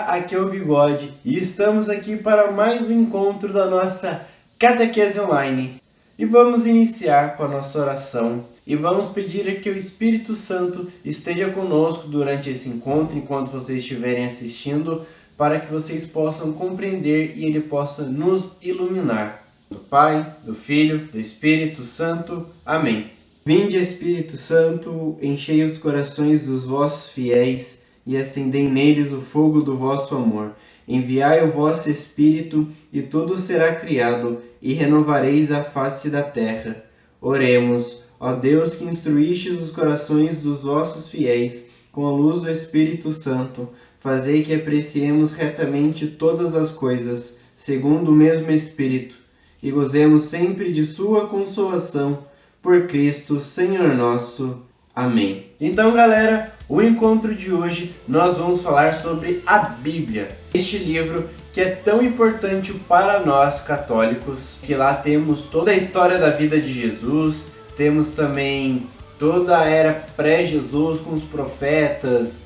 aqui é o Bigode e estamos aqui para mais um encontro da nossa Catequese Online. E vamos iniciar com a nossa oração e vamos pedir que o Espírito Santo esteja conosco durante esse encontro, enquanto vocês estiverem assistindo, para que vocês possam compreender e Ele possa nos iluminar. Do Pai, do Filho, do Espírito Santo. Amém. Vinde, Espírito Santo, enchei os corações dos vossos fiéis e acendei neles o fogo do vosso amor. Enviai o vosso Espírito, e tudo será criado, e renovareis a face da terra. Oremos, ó Deus, que instruístes os corações dos vossos fiéis com a luz do Espírito Santo, fazei que apreciemos retamente todas as coisas, segundo o mesmo Espírito, e gozemos sempre de sua consolação, por Cristo, Senhor nosso. Amém. Então, galera, o encontro de hoje nós vamos falar sobre a Bíblia, este livro que é tão importante para nós católicos, que lá temos toda a história da vida de Jesus, temos também toda a era pré-Jesus com os profetas,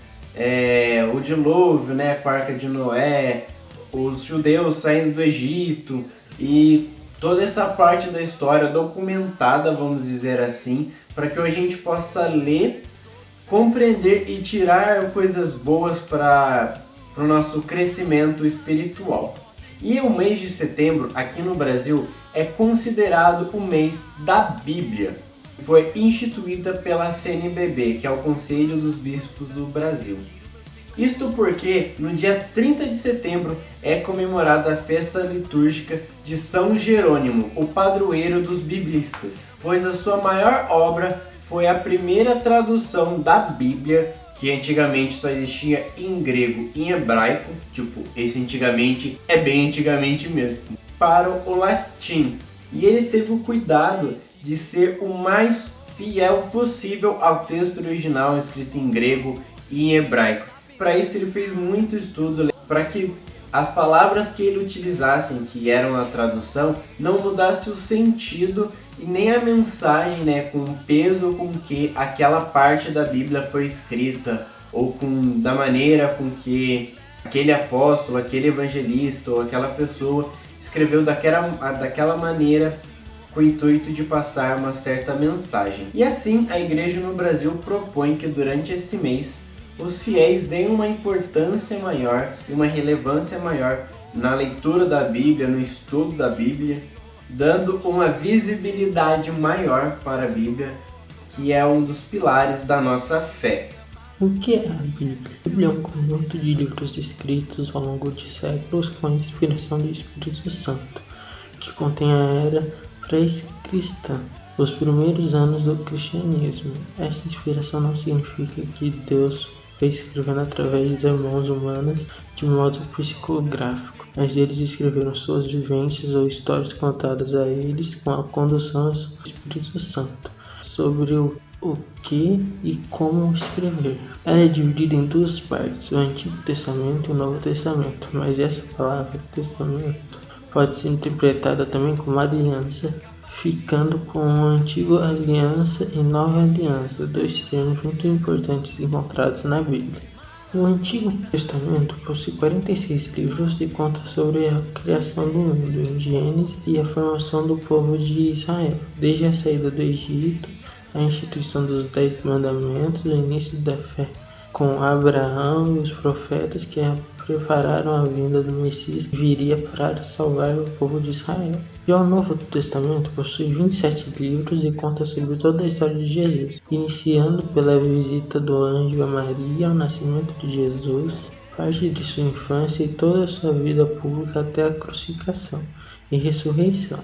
o dilúvio, com a Arca de Noé, os judeus saindo do Egito e toda essa parte da história documentada, vamos dizer assim, para que a gente possa ler, compreender e tirar coisas boas para o nosso crescimento espiritual. E o mês de setembro, aqui no Brasil, é considerado o mês da Bíblia. Foi instituída pela CNBB, que é o Conselho dos Bispos do Brasil. Isto porque no dia 30 de setembro é comemorada a festa litúrgica de São Jerônimo, o padroeiro dos biblistas, pois a sua maior obra foi a primeira tradução da Bíblia, que antigamente só existia em grego e em hebraico, esse antigamente é bem antigamente mesmo, para o latim. E ele teve o cuidado de ser o mais fiel possível ao texto original escrito em grego e em hebraico. Para isso ele fez muito estudo para que as palavras que ele utilizasse, que eram a tradução, não mudasse o sentido e nem a mensagem, com o peso com que aquela parte da Bíblia foi escrita, ou da maneira com que aquele apóstolo, aquele evangelista ou aquela pessoa escreveu daquela maneira com o intuito de passar uma certa mensagem. E assim a Igreja no Brasil propõe que durante esse mês os fiéis deem uma importância maior e uma relevância maior na leitura da Bíblia, no estudo da Bíblia, dando uma visibilidade maior para a Bíblia, que é um dos pilares da nossa fé. O que é a Bíblia? A Bíblia é um conjunto de livros escritos ao longo de séculos com a inspiração do Espírito Santo, que contém a era pré-cristã, os primeiros anos do cristianismo. Essa inspiração não significa que Deus foi escrevendo através das mãos humanas de modo psicográfico, mas eles escreveram suas vivências ou histórias contadas a eles com a condução do Espírito Santo sobre o que e como escrever. Ela é dividida em duas partes, o Antigo Testamento e o Novo Testamento, mas essa palavra testamento pode ser interpretada também como aliança, ficando com a Antiga Aliança e Nova Aliança, dois termos muito importantes encontrados na Bíblia. O Antigo Testamento possui 46 livros e conta sobre a criação do mundo em Gênesis e a formação do povo de Israel, desde a saída do Egito, a instituição dos 10 mandamentos, o início da fé com Abraão e os profetas que prepararam a vinda do Messias que viria para salvar o povo de Israel. Já o Novo Testamento possui 27 livros e conta sobre toda a história de Jesus, iniciando pela visita do anjo a Maria, o nascimento de Jesus, parte de sua infância e toda a sua vida pública até a crucificação e ressurreição.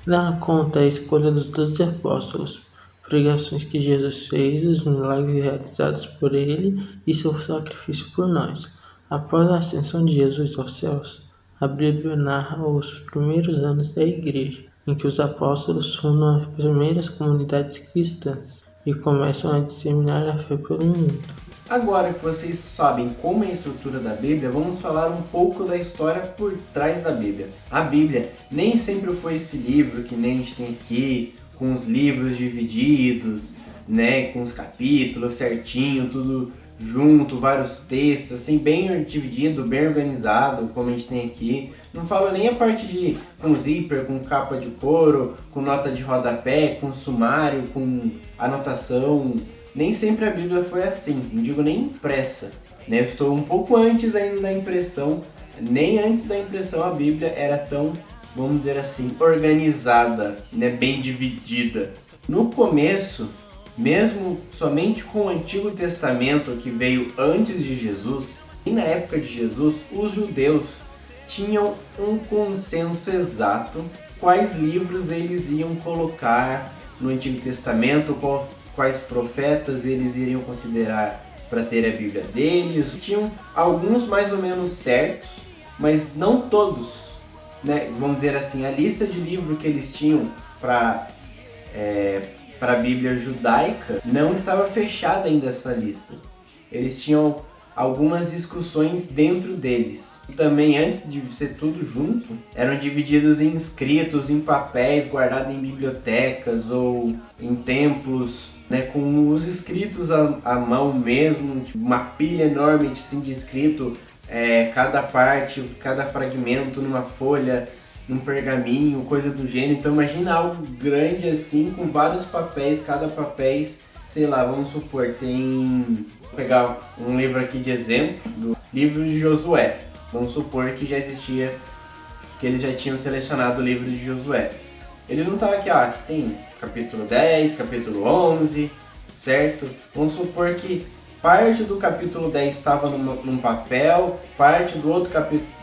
Nela conta a escolha dos 12 apóstolos, pregações que Jesus fez, os milagres realizados por ele e seu sacrifício por nós. Após a ascensão de Jesus aos céus, a Bíblia narra os primeiros anos da Igreja, em que os apóstolos fundam as primeiras comunidades cristãs e começam a disseminar a fé pelo mundo. Agora que vocês sabem como é a estrutura da Bíblia, vamos falar um pouco da história por trás da Bíblia. A Bíblia nem sempre foi esse livro que nem a gente tem aqui, com os livros divididos, com os capítulos certinho, tudo junto, vários textos, assim, bem dividido, bem organizado, como a gente tem aqui. Não falo nem a parte de com zíper, com capa de couro, com nota de rodapé, com sumário, com anotação. Nem sempre a Bíblia foi assim, não digo nem impressa, né? Eu estou um pouco antes ainda da impressão, nem antes da impressão a Bíblia era tão, vamos dizer assim, organizada, né? Bem dividida. No começo, mesmo somente com o Antigo Testamento que veio antes de Jesus, e na época de Jesus, os judeus tinham um consenso exato quais livros eles iam colocar no Antigo Testamento, quais profetas eles iriam considerar para ter a Bíblia deles. Tinham alguns mais ou menos certos, mas não todos, né? Vamos dizer assim, a lista de livros que eles tinham para a Bíblia judaica não estava fechada ainda essa lista. Eles tinham algumas discussões dentro deles. E também, antes de ser tudo junto, eram divididos em escritos, em papéis, guardados em bibliotecas ou em templos, né, com os escritos à mão mesmo, tipo, uma pilha enorme assim, de escrito, cada parte, cada fragmento numa folha, num pergaminho, coisa do gênero. Então imagina algo grande assim, com vários papéis, cada papel, sei lá, vamos supor, vou pegar um livro aqui de exemplo, do livro de Josué. Vamos supor que já existia, que eles já tinham selecionado o livro de Josué. Ele não estava aqui, aqui tem capítulo 10, capítulo 11, certo? Vamos supor que parte do capítulo 10 estava num papel, parte do outro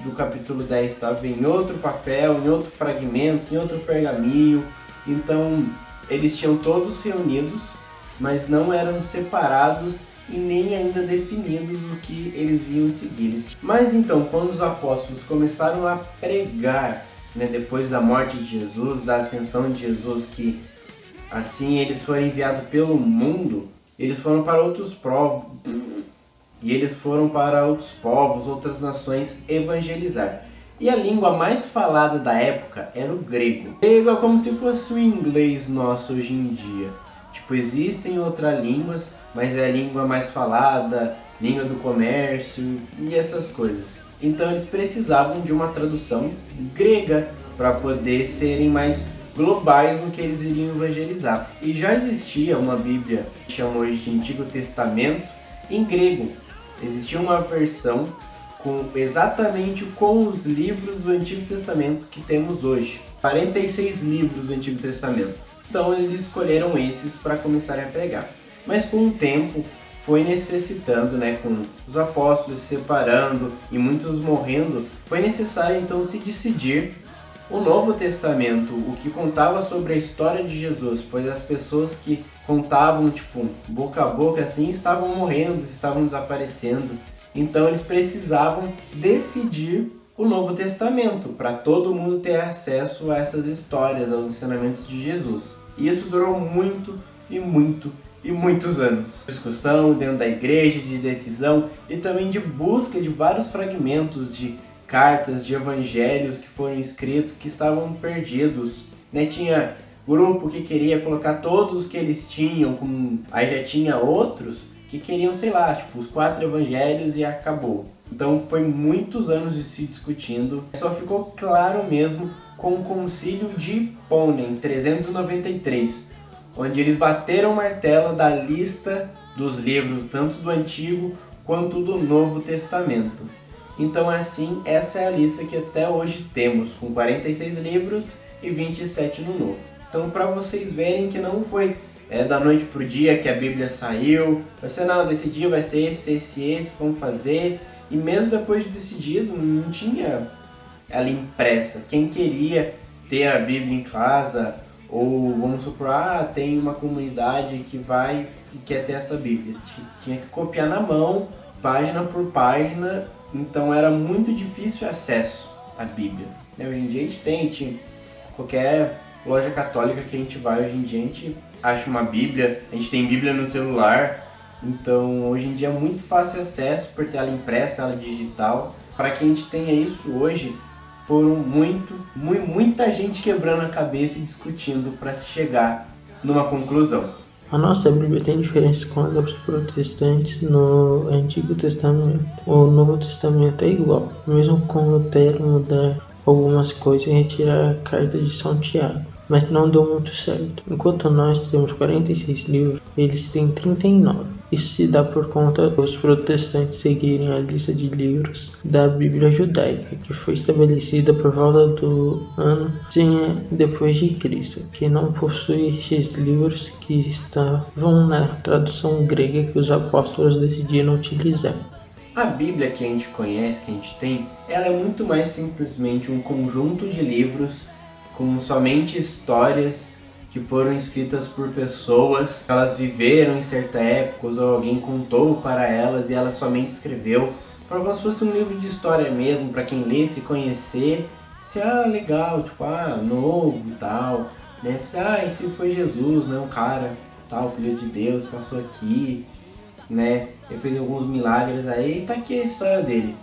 do capítulo 10 estava em outro papel, em outro fragmento, em outro pergaminho. Então, eles tinham todos reunidos, mas não eram separados e nem ainda definidos o que eles iam seguir. Mas então, quando os apóstolos começaram a pregar, né, depois da morte de Jesus, da ascensão de Jesus, que assim eles foram enviados pelo mundo, eles foram para outros povos, e eles foram para outros povos, outras nações evangelizar. E a língua mais falada da época era o grego. O grego é como se fosse o inglês nosso hoje em dia. Tipo, existem outras línguas, mas é a língua mais falada, língua do comércio e essas coisas. Então eles precisavam de uma tradução grega para poder serem mais globais no que eles iriam evangelizar. E já existia uma Bíblia, que chamam hoje de Antigo Testamento, em grego. Existia uma versão exatamente com os livros do Antigo Testamento que temos hoje. 46 livros do Antigo Testamento. Então eles escolheram esses para começarem a pregar. Mas com o tempo foi necessitando, né, com os apóstolos se separando e muitos morrendo, foi necessário então se decidir o Novo Testamento, o que contava sobre a história de Jesus, pois as pessoas que contavam, tipo, boca a boca assim, estavam morrendo, estavam desaparecendo. Então eles precisavam decidir o Novo Testamento para todo mundo ter acesso a essas histórias, aos ensinamentos de Jesus. E isso durou muito e muitos anos. Discussão dentro da igreja, de decisão e também de busca de vários fragmentos de cartas, de evangelhos que foram escritos, que estavam perdidos, né? Tinha grupo que queria colocar todos os que eles tinham, aí já tinha outros que queriam, sei lá, tipo, os 4 evangelhos e acabou. Então foi muitos anos de se discutindo, só ficou claro mesmo com o Concílio de Hipona, em 393, onde eles bateram o martelo da lista dos livros, tanto do Antigo quanto do Novo Testamento. Então assim, essa é a lista que até hoje temos, com 46 livros e 27 no Novo. Então para vocês verem que não foi da noite pro dia que a Bíblia saiu, você não, desse dia vai ser esse, vamos fazer. E mesmo depois de decidido, não tinha ela impressa. Quem queria ter a Bíblia em casa, ou vamos supor, tem uma comunidade que quer ter essa Bíblia, tinha que copiar na mão, página por página, então era muito difícil acesso à Bíblia. Hoje em dia a gente tem qualquer loja católica que a gente vai, hoje em dia a gente acha uma Bíblia, a gente tem Bíblia no celular, então hoje em dia é muito fácil acesso por ter ela impressa, ela digital. Para que a gente tenha isso hoje, foram muita gente quebrando a cabeça e discutindo para chegar numa conclusão. A nossa Bíblia tem diferenças com a dos protestantes no Antigo Testamento. O Novo Testamento é igual, mesmo com Lutero mudar algumas coisas e retirar a carta de São Tiago, mas não deu muito certo. Enquanto nós temos 46 livros, eles têm 39. Isso se dá por conta dos protestantes seguirem a lista de livros da Bíblia judaica, que foi estabelecida por volta do ano 100 depois de Cristo, que não possui esses livros que estavam na tradução grega que os apóstolos decidiram utilizar. A Bíblia que a gente conhece, que a gente tem, ela é muito mais simplesmente um conjunto de livros com somente histórias que foram escritas por pessoas, elas viveram em certa época, ou alguém contou para elas e ela somente escreveu, para como se fosse um livro de história mesmo, para quem lê, se conhecer, se legal, tipo, novo e tal, né? Esse foi Jesus, né? Um cara, tal, filho de Deus, passou aqui, né? Ele fez alguns milagres aí, tá aqui a história dele.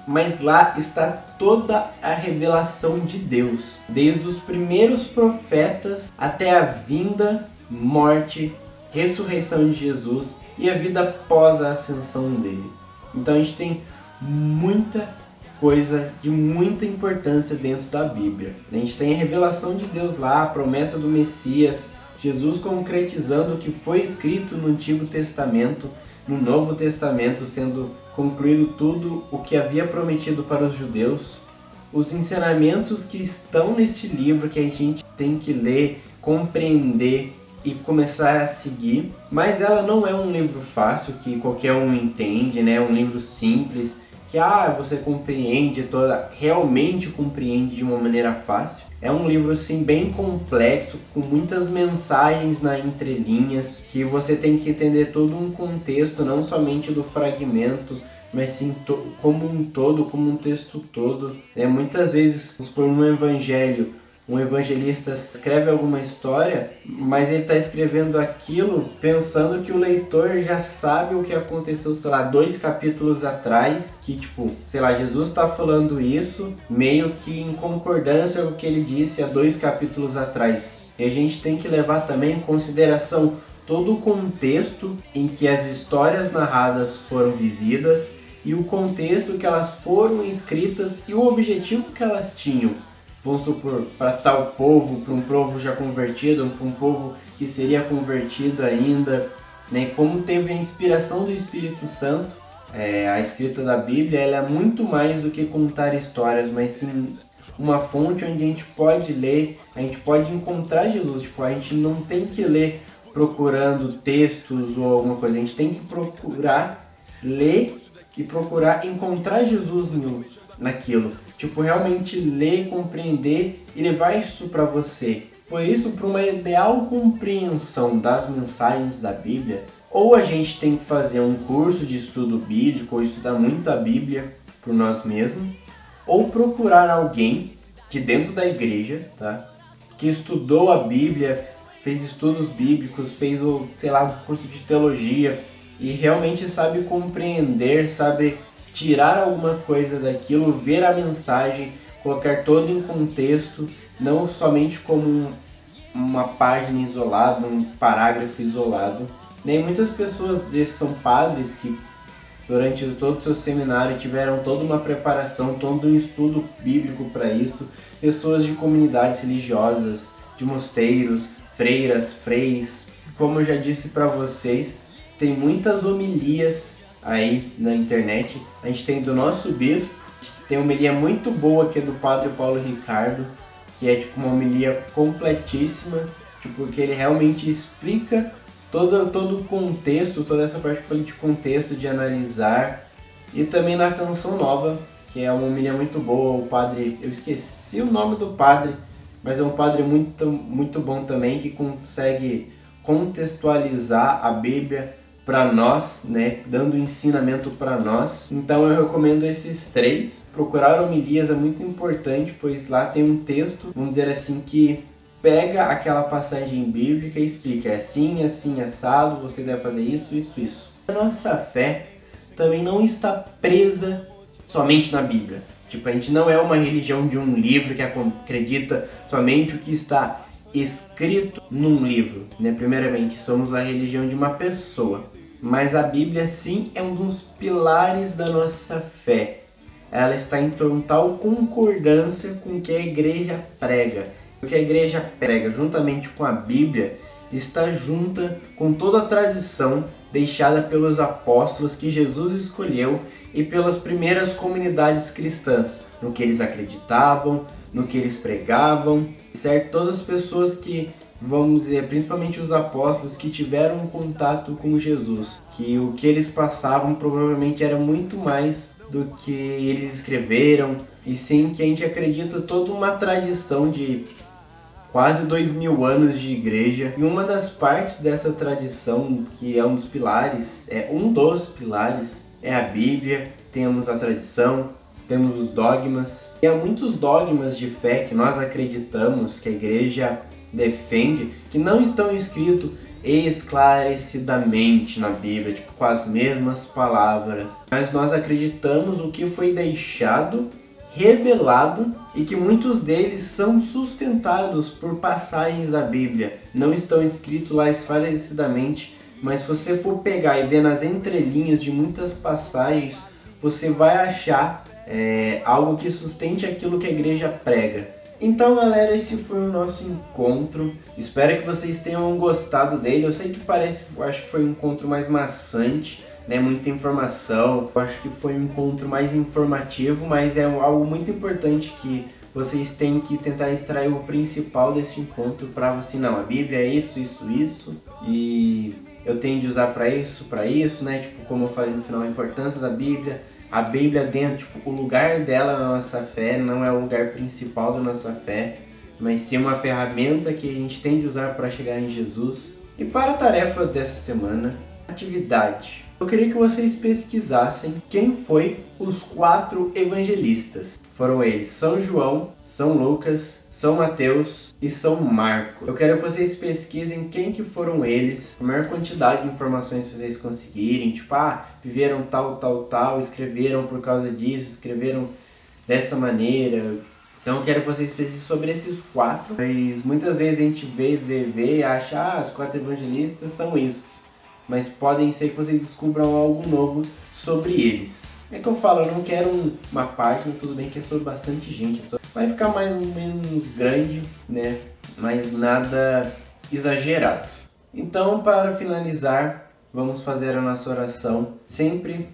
Mas lá está toda a revelação de Deus, desde os primeiros profetas até a vinda, morte, ressurreição de Jesus e a vida após a ascensão dele. Então a gente tem muita coisa de muita importância dentro da Bíblia. A gente tem a revelação de Deus lá, a promessa do Messias, Jesus concretizando o que foi escrito no Antigo Testamento, no Novo Testamento sendo concluído tudo o que havia prometido para os judeus, os ensinamentos que estão neste livro que a gente tem que ler, compreender e começar a seguir. Mas ela não é um livro fácil que qualquer um entende, né? É um livro simples que você compreende realmente compreende de uma maneira fácil. É um livro assim bem complexo, com muitas mensagens na entrelinhas, que você tem que entender todo um contexto, não somente do fragmento, mas sim como um todo, como um texto todo. Muitas vezes, por um evangelho, um evangelista escreve alguma história, mas ele está escrevendo aquilo pensando que o leitor já sabe o que aconteceu, 2 capítulos atrás, que Jesus está falando isso meio que em concordância com o que ele disse há 2 capítulos atrás. E a gente tem que levar também em consideração todo o contexto em que as histórias narradas foram vividas e o contexto que elas foram escritas e o objetivo que elas tinham. Vamos supor, para tal povo, para um povo já convertido, para um povo que seria convertido ainda, né? Como teve a inspiração do Espírito Santo, a escrita da Bíblia, ela é muito mais do que contar histórias, mas sim uma fonte onde a gente pode ler, a gente pode encontrar Jesus. A gente não tem que ler procurando textos ou alguma coisa, a gente tem que procurar ler e procurar encontrar Jesus naquilo. Realmente ler, compreender e levar isso para você. Por isso, para uma ideal compreensão das mensagens da Bíblia, ou a gente tem que fazer um curso de estudo bíblico, ou estudar muito a Bíblia por nós mesmos, ou procurar alguém de dentro da igreja, que estudou a Bíblia, fez estudos bíblicos, fez um curso de teologia e realmente sabe compreender, sabe tirar alguma coisa daquilo, ver a mensagem, colocar todo em contexto, não somente como uma página isolada, um parágrafo isolado. Nem muitas pessoas são padres que durante todo o seu seminário tiveram toda uma preparação, todo um estudo bíblico para isso, pessoas de comunidades religiosas, de mosteiros, freiras, freis. Como eu já disse para vocês, tem muitas homilias aí na internet. A gente tem do nosso bispo, tem uma homilia muito boa que é do Padre Paulo Ricardo, que é uma homilia completíssima, porque ele realmente explica todo o contexto, toda essa parte que eu falei de contexto, de analisar. E também na Canção Nova, que é uma homilia muito boa, o padre, eu esqueci o nome do padre, mas é um padre muito, muito bom também, que consegue contextualizar a Bíblia para nós, né, dando ensinamento para nós. Então eu recomendo esses 3. Procurar homilias é muito importante, pois lá tem um texto, vamos dizer assim, que pega aquela passagem bíblica e explica, assim, assim, assado, você deve fazer isso, isso, isso. A nossa fé também não está presa somente na Bíblia. A gente não é uma religião de um livro que acredita somente o que está escrito num livro, né? Primeiramente, somos a religião de uma pessoa, mas a Bíblia sim é um dos pilares da nossa fé. Ela está em total concordância com o que a igreja prega. O que a igreja prega, juntamente com a Bíblia, está junta com toda a tradição deixada pelos apóstolos que Jesus escolheu e pelas primeiras comunidades cristãs, no que eles acreditavam, no que eles pregavam, certo? Todas as pessoas que, vamos dizer, principalmente os apóstolos que tiveram um contato com Jesus, que o que eles passavam provavelmente era muito mais do que eles escreveram, e sim que a gente acredita toda uma tradição de quase 2000 anos de igreja. E uma das partes dessa tradição, que é um dos pilares, é a Bíblia. Temos a tradição, temos os dogmas. E há muitos dogmas de fé que nós acreditamos, que a igreja defende, que não estão escritos esclarecidamente na Bíblia, tipo, com as mesmas palavras. Mas nós acreditamos o que foi deixado, revelado, e que muitos deles são sustentados por passagens da Bíblia. Não estão escritos lá esclarecidamente, mas se você for pegar e ver nas entrelinhas de muitas passagens, você vai achar algo que sustente aquilo que a igreja prega. Então, galera, esse foi o nosso encontro. Espero que vocês tenham gostado dele. Eu sei que acho que foi um encontro mais maçante, né? Muita informação. Eu acho que foi um encontro mais informativo, mas é algo muito importante que vocês têm que tentar extrair o principal desse encontro para você. Não, a Bíblia é isso, e eu tenho de usar para isso, né? Tipo, como eu falei no final, a importância da Bíblia. A Bíblia dentro, tipo, o lugar dela na nossa fé não é o lugar principal da nossa fé, mas sim uma ferramenta que a gente tem de usar para chegar em Jesus. E para a tarefa dessa semana, atividade. Eu queria que vocês pesquisassem quem foi os 4 evangelistas. Foram eles São João, São Lucas, São Mateus e São Marcos. Eu quero que vocês pesquisem quem que foram eles, a maior quantidade de informações que vocês conseguirem, tipo, viveram tal, escreveram por causa disso, escreveram dessa maneira. Então eu quero que vocês pesquisem sobre esses 4, mas muitas vezes a gente vê e acha, os 4 evangelistas são isso. Mas podem ser que vocês descubram algo novo sobre eles. É que eu falo, eu não quero uma página, tudo bem que é sobre bastante gente. Vai ficar mais ou menos grande, né? Mas nada exagerado. Então, para finalizar, vamos fazer a nossa oração. Sempre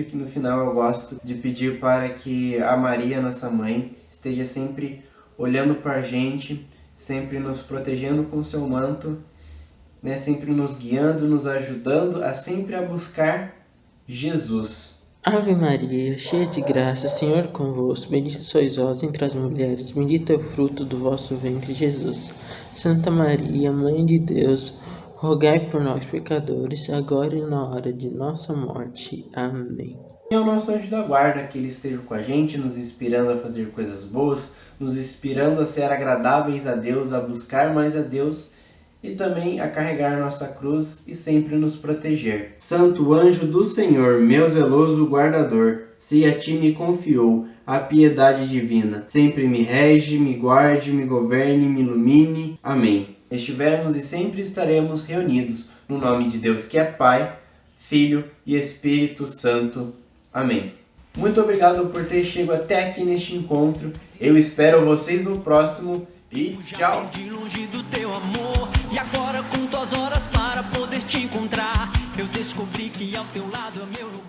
que no final eu gosto de pedir para que a Maria, nossa mãe, esteja sempre olhando para a gente, sempre nos protegendo com seu manto, né, sempre nos guiando, nos ajudando a sempre buscar Jesus. Ave Maria, cheia de graça, Senhor convosco, bendita sois vós entre as mulheres, bendito é o fruto do vosso ventre, Jesus. Santa Maria, Mãe de Deus, rogai por nós, pecadores, agora e na hora de nossa morte. Amém. E ao nosso anjo da guarda, que ele esteja com a gente, nos inspirando a fazer coisas boas, nos inspirando a ser agradáveis a Deus, a buscar mais a Deus, e também a carregar nossa cruz e sempre nos proteger. Santo anjo do Senhor, meu zeloso guardador, se a ti me confiou a piedade divina, sempre me rege, me guarde, me governe, me ilumine. Amém. Estivemos e sempre estaremos reunidos no nome de Deus que é Pai, Filho e Espírito Santo. Amém. Muito obrigado por ter chegado até aqui neste encontro. Eu espero vocês no próximo e tchau! E agora conto as horas para poder te encontrar. Eu descobri que ao teu lado é meu lugar.